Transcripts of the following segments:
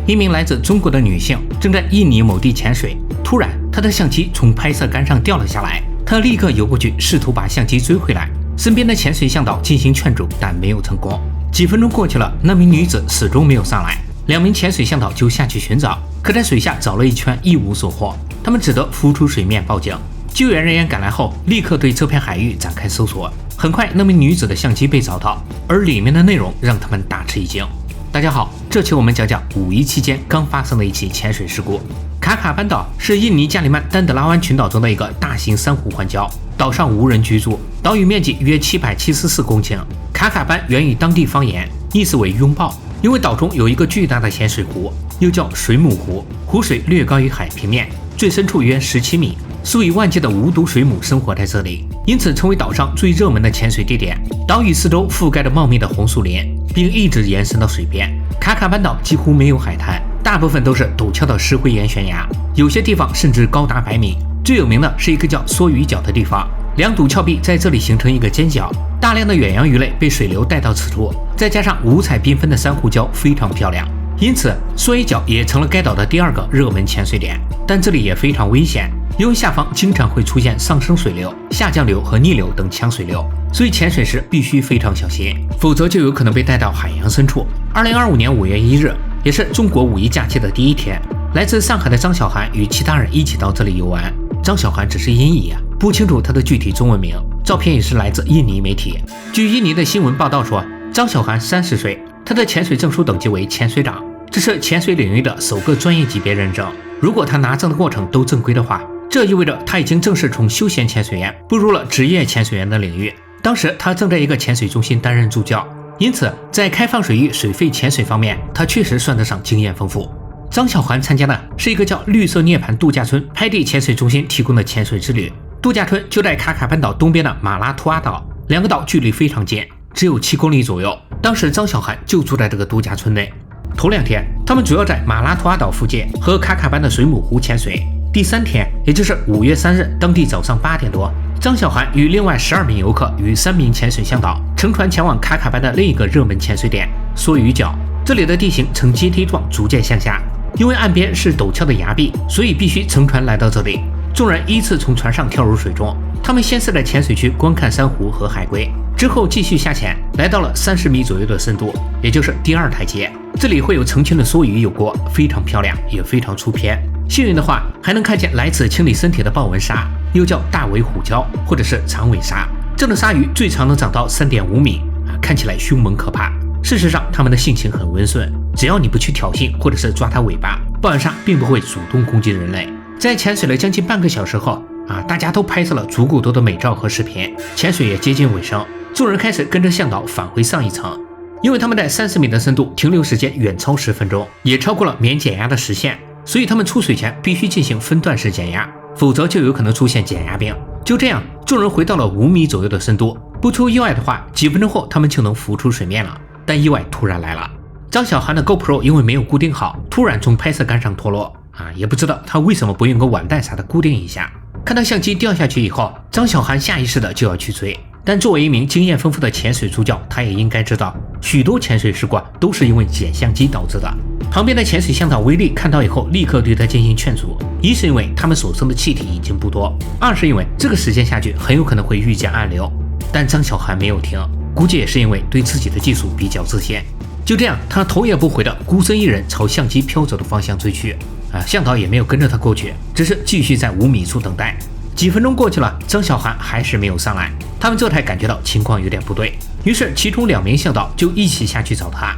一名来自中国的女性正在印尼某地潜水，突然她的相机从拍摄杆上掉了下来，她立刻游过去试图把相机追回来，身边的潜水向导进行劝阻，但没有成功。几分钟过去了，那名女子始终没有上来，两名潜水向导就下去寻找，可在水下找了一圈一无所获，他们只得浮出水面报警。救援人员赶来后，立刻对这片海域展开搜索。很快，那名女子的相机被找到，而里面的内容让他们大吃一惊。大家好，这期我们讲讲5·1期间刚发生的一起潜水事故。卡卡班岛是印尼加里曼丹德拉湾群岛中的一个大型珊瑚环礁，岛上无人居住，岛屿面积约774公顷。卡卡班源于当地方言，意思为拥抱，因为岛中有一个巨大的潜水湖，又叫水母湖，湖水略高于海平面，最深处约17米，数以万计的无毒水母生活在这里，因此成为岛上最热门的潜水地点。岛屿四周覆盖着茂密的红树林，并一直延伸到水边。卡卡班岛几乎没有海滩，大部分都是陡峭的石灰岩悬崖，有些地方甚至高达100米。最有名的是一个叫梭鱼角的地方，两堵峭壁在这里形成一个尖角，大量的远洋鱼类被水流带到此处，再加上五彩缤纷的珊瑚礁非常漂亮，因此梭鱼角也成了该岛的第2个热门潜水点。但这里也非常危险，因为下方经常会出现上升水流、下降流和逆流等强水流，所以潜水时必须非常小心，否则就有可能被带到海洋深处。2025年5月1日，也是中国5·1假期的第一天，来自上海的张小涵与其他人一起到这里游玩。张小涵只是音译，不清楚他的具体中文名，照片也是来自印尼媒体。据印尼的新闻报道说，张小涵30岁，他的潜水证书等级为潜水长，这是潜水领域的首个专业级别认证。如果他拿证的过程都正规的话，这意味着他已经正式从休闲潜水员步入了职业潜水员的领域。当时他正在一个潜水中心担任助教，因此在开放水域水肺潜水方面，他确实算得上经验丰富。张小涵参加的是一个叫绿色涅槃度假村拍地潜水中心提供的潜水之旅，度假村就在卡卡班岛东边的马拉图阿岛，两个岛距离非常近，只有7公里左右。当时张小涵就住在这个度假村内。头2天，他们主要在马拉图阿岛附近和卡卡班的水母湖潜水。第3天，也就是5月3日，当地早上8点多，张小涵与另外12名游客与3名潜水向导乘船前往卡卡班的另一个热门潜水点梭鱼角。这里的地形呈阶梯状逐渐向下，因为岸边是陡峭的崖壁，所以必须乘船来到这里。众人依次从船上跳入水中，他们先是在潜水区观看珊瑚和海龟，之后继续下潜，来到了30米左右的深度，也就是第2台阶。这里会有成群的梭鱼游过，非常漂亮，也非常出片。幸运的话，还能看见来此清理身体的豹纹鲨，又叫大尾虎礁或者是长尾鲨。这种鲨鱼最长能长到3.5米，看起来凶猛可怕。事实上，它们的性情很温顺，只要你不去挑衅或者是抓它尾巴，豹纹鲨并不会主动攻击人类。在潜水了将近半个小时后，大家都拍摄了足够多的美照和视频，潜水也接近尾声，众人开始跟着向导返回上一层。因为他们在30米的深度停留时间远超10分钟，也超过了免减压的时限，所以他们出水前必须进行分段式减压，否则就有可能出现减压病。就这样，众人回到了5米左右的深度，不出意外的话，几分钟后他们就能浮出水面了。但意外突然来了，张小涵的 GoPro 因为没有固定好，突然从拍摄杆上脱落，也不知道他为什么不用个碗带啥的固定一下。看到相机掉下去以后，张小涵下意识的就要去追，但作为一名经验丰富的潜水助教，他也应该知道，许多潜水事故都是因为捡相机导致的。旁边的潜水向导威力看到以后，立刻对他进行劝阻，一是因为他们所剩的气体已经不多，二是因为这个时间下去很有可能会遇见暗流。但张小涵没有停，估计也是因为对自己的技术比较自信。就这样，他头也不回的孤身一人朝相机飘走的方向追去。向导也没有跟着他过去，只是继续在5米处等待。几分钟过去了，张小涵还是没有上来，他们这才感觉到情况有点不对，于是其中2名向导就一起下去找他。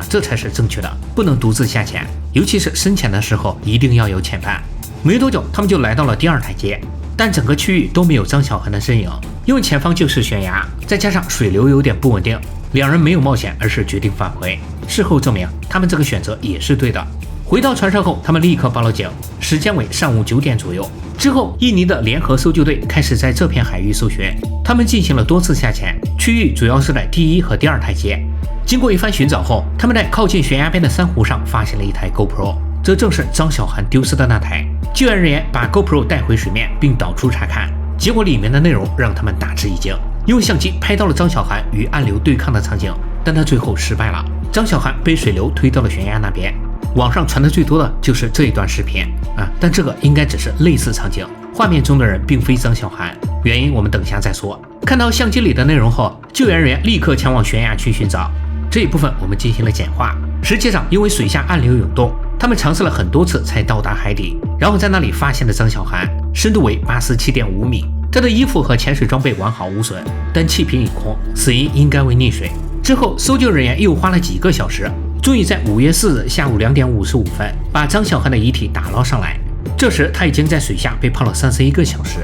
这才是正确的，不能独自下潜，尤其是深潜的时候一定要有潜伴。没多久，他们就来到了第2台阶，但整个区域都没有张小涵的身影，因为前方就是悬崖，再加上水流有点不稳定，两人没有冒险，而是决定返回。事后证明，他们这个选择也是对的。回到船上后，他们立刻报了警，时间为上午9点左右。之后，印尼的联合搜救队开始在这片海域搜寻，他们进行了多次下潜，区域主要是在第1和第2台阶。经过一番寻找后，他们在靠近悬崖边的珊瑚上发现了一台 GoPro， 这正是张小涵丢失的那台。救援人员把 GoPro 带回水面并导出查看，结果里面的内容让他们大吃一惊，因为相机拍到了张小涵与暗流对抗的场景，但他最后失败了。张小涵被水流推到了悬崖那边，网上传的最多的就是这一段视频啊，但这个应该只是类似场景，画面中的人并非张小涵，原因我们等下再说。看到相机里的内容后，救援人员立刻前往悬崖去寻找。这一部分我们进行了简化。实际上，因为水下暗流涌动，他们尝试了很多次才到达海底，然后在那里发现了张小涵，深度为87.5米。他的衣服和潜水装备完好无损，但气瓶已空，死因应该为溺水。之后，搜救人员又花了几个小时，终于在5月4日下午2点55分把张小涵的遗体打捞上来。这时他已经在水下被泡了31个小时。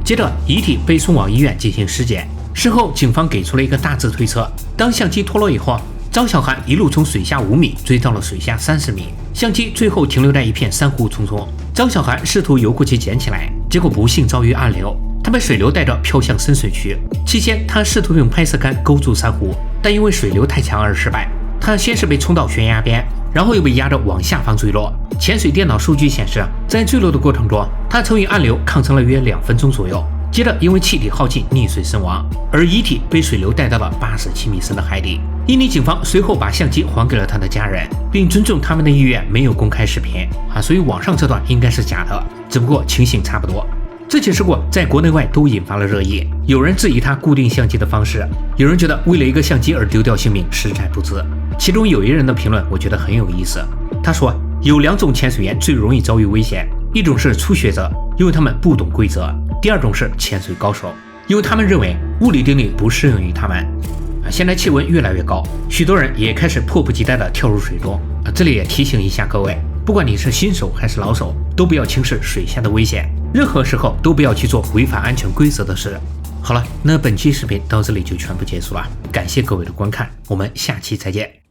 接着，遗体被送往医院进行尸检。事后，警方给出了一个大致推测：当相机脱落以后，张小涵一路从水下5米追到了水下30米，相机最后停留在一片珊瑚丛中。张小涵试图游过去捡起来，结果不幸遭遇暗流，他被水流带着飘向深水区。期间，他试图用拍摄杆勾住珊瑚，但因为水流太强而失败。他先是被冲到悬崖边，然后又被压着往下方坠落。潜水电脑数据显示，在坠落的过程中，他曾与暗流抗争了约2分钟左右。接着因为气体耗尽溺水身亡，而遗体被水流带到了87米深的海底。印尼警方随后把相机还给了他的家人，并尊重他们的意愿，没有公开视频所以网上这段应该是假的，只不过情形差不多。这起事故在国内外都引发了热议，有人质疑他固定相机的方式，有人觉得为了一个相机而丢掉性命实在不值。其中有一人的评论我觉得很有意思，他说有2种潜水员最容易遭遇危险，一种是初学者，因为他们不懂规则；第二种是潜水高手，因为他们认为物理定律不适用于他们。现在气温越来越高，许多人也开始迫不及待地跳入水中。这里也提醒一下各位，不管你是新手还是老手，都不要轻视水下的危险，任何时候都不要去做违反安全规则的事。好了，那本期视频到这里就全部结束了，感谢各位的观看，我们下期再见。